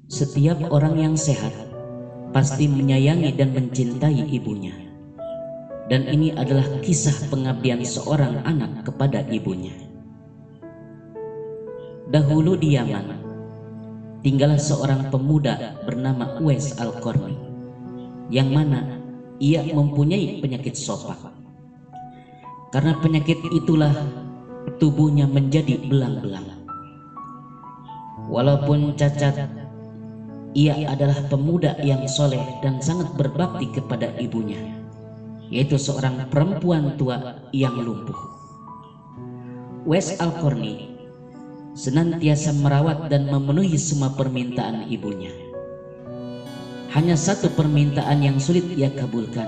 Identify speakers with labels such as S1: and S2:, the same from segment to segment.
S1: Setiap orang yang sehat pasti menyayangi dan mencintai ibunya. Dan ini adalah kisah pengabdian seorang anak kepada ibunya. Dahulu di Yaman, tinggallah seorang pemuda bernama Uwais Al-Qarni, yang mana ia mempunyai penyakit sopak. Karena penyakit itulah tubuhnya menjadi belang-belang. Walaupun cacat, ia adalah pemuda yang soleh dan sangat berbakti kepada ibunya, yaitu seorang perempuan tua yang lumpuh. Uwais Al-Qarni senantiasa merawat dan memenuhi semua permintaan ibunya. Hanya satu permintaan yang sulit ia kabulkan.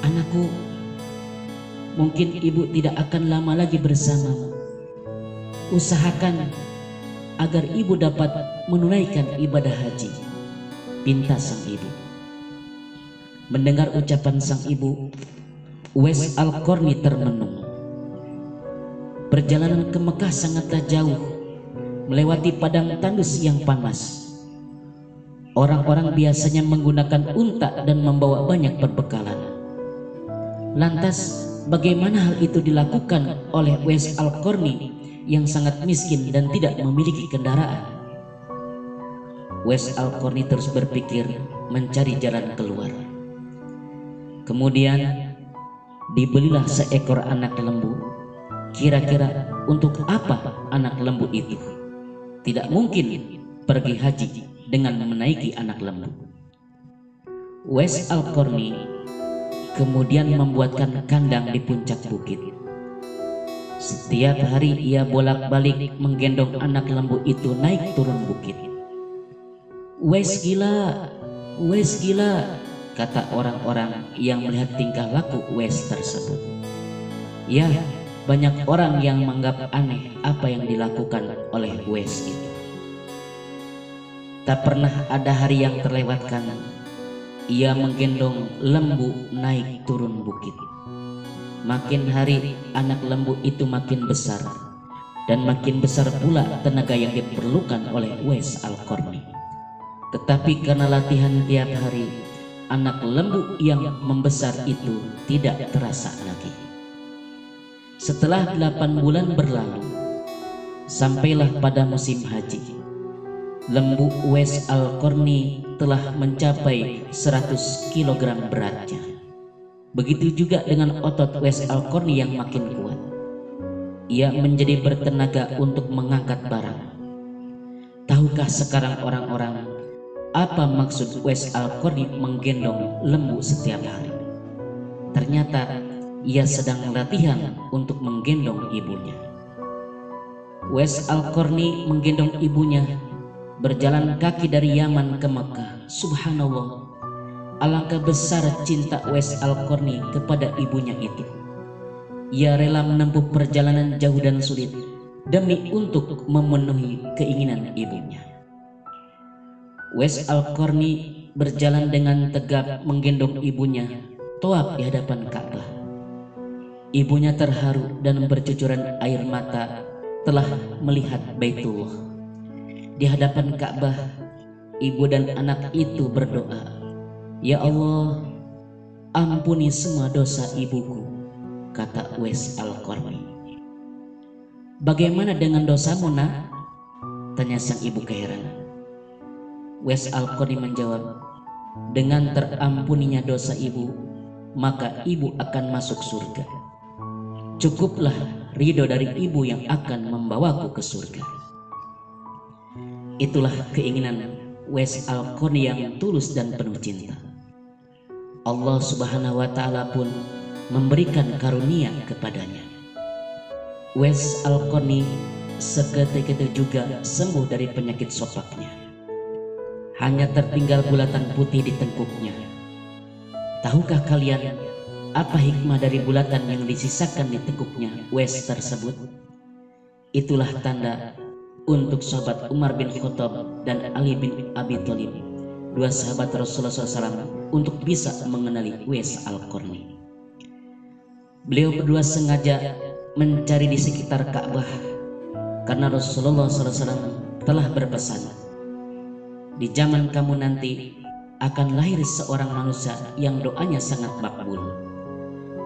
S1: "Anakku, mungkin ibu tidak akan lama lagi bersamamu. Usahakan agar ibu dapat menunaikan ibadah haji," pinta sang ibu. Mendengar ucapan sang ibu, Uwais Al-Qarni termenung. Perjalanan ke Mekah sangatlah jauh, melewati padang tandus yang panas. Orang-orang biasanya menggunakan unta dan membawa banyak perbekalan. Lantas bagaimana hal itu dilakukan oleh Uwais Al-Qarni yang sangat miskin dan tidak memiliki kendaraan? Uwais Al-Qarni terus berpikir mencari jalan keluar. Kemudian dibelilah seekor anak lembu. Kira-kira untuk apa anak lembu itu? Tidak mungkin pergi haji dengan menaiki anak lembu. Uwais Al-Qarni kemudian membuatkan kandang di puncak bukit. Setiap hari ia bolak-balik menggendong anak lembu itu naik turun bukit. "Uwais gila, Uwais gila," kata orang-orang yang melihat tingkah laku Uwais tersebut. Ya, banyak orang yang menganggap aneh apa yang dilakukan oleh Uwais itu. Tak pernah ada hari yang terlewatkan ia menggendong lembu naik turun bukit. Makin hari anak lembu itu makin besar, dan makin besar pula tenaga yang diperlukan oleh Uwais Al-Qarni. Tetapi karena latihan tiap hari, anak lembu yang membesar itu tidak terasa lagi. Setelah 8 bulan berlalu, sampailah pada musim haji. Lembu Uwais Al-Qarni telah mencapai 100 kg beratnya. Begitu juga dengan otot Uwais Al-Qarni yang makin kuat. Ia menjadi bertenaga untuk mengangkat barang. Tahukah sekarang orang-orang apa maksud Uwais Al-Qarni menggendong lembu setiap hari? Ternyata ia sedang latihan untuk menggendong ibunya. Uwais Al-Qarni menggendong ibunya berjalan kaki dari Yaman ke Mekah. Subhanallah, alangkah besar cinta Uwais Al-Qarni kepada ibunya itu. Ia rela menempuh perjalanan jauh dan sulit demi untuk memenuhi keinginan ibunya. Uwais Al-Qarni berjalan dengan tegap menggendong ibunya tawaf di hadapan Ka'bah. Ibunya terharu dan bercucuran air mata telah melihat Baitullah. Di hadapan Ka'bah, ibu dan anak itu berdoa, "Ya Allah, ampuni semua dosa ibuku," kata Uwais Al-Qarni. "Bagaimana dengan dosamu, nak?" tanya sang ibu keheranan. Uwais Al-Qarni menjawab, "Dengan terampuninya dosa ibu, maka ibu akan masuk surga. Cukuplah ridho dari ibu yang akan membawaku ke surga." Itulah keinginan Uwais Al-Qarni yang tulus dan penuh cinta. Allah Subhanahu wa Ta'ala pun memberikan karunia kepadanya. Uwais Al-Qarni seketika itu juga sembuh dari penyakit sopaknya. Hanya tertinggal bulatan putih di tengkuknya. Tahukah kalian apa hikmah dari bulatan yang disisakan di tengkuknya Uwais tersebut? Itulah tanda untuk sahabat Umar bin Khattab dan Ali bin Abi Thalib, dua sahabat Rasulullah SAW, untuk bisa mengenali Uwais Al-Qarni. Beliau berdua sengaja mencari di sekitar Ka'bah karena Rasulullah SAW telah berpesan, di zaman kamu nanti akan lahir seorang manusia yang doanya sangat makbul.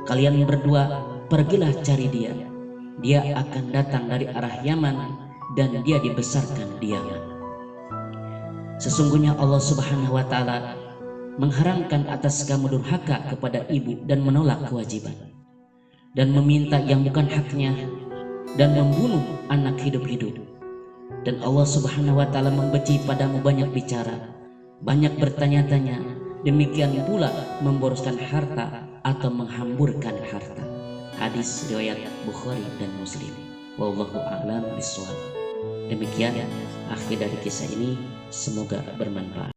S1: Kalian berdua pergilah cari dia. Dia akan datang dari arah Yaman dan dia dibesarkan di Yaman. Sesungguhnya Allah Subhanahu wa taala mengharamkan atas kamu durhaka kepada ibu dan menolak kewajiban dan meminta yang bukan haknya dan membunuh anak hidup-hidup. Dan Allah Subhanahu wa taala membenci padamu banyak bicara, banyak bertanya-tanya, demikian pula memboroskan harta atau menghamburkan harta. Hadis riwayat Bukhari dan Muslim. Wallahu a'lam bishawab. Demikian akhir dari kisah ini, semoga bermanfaat.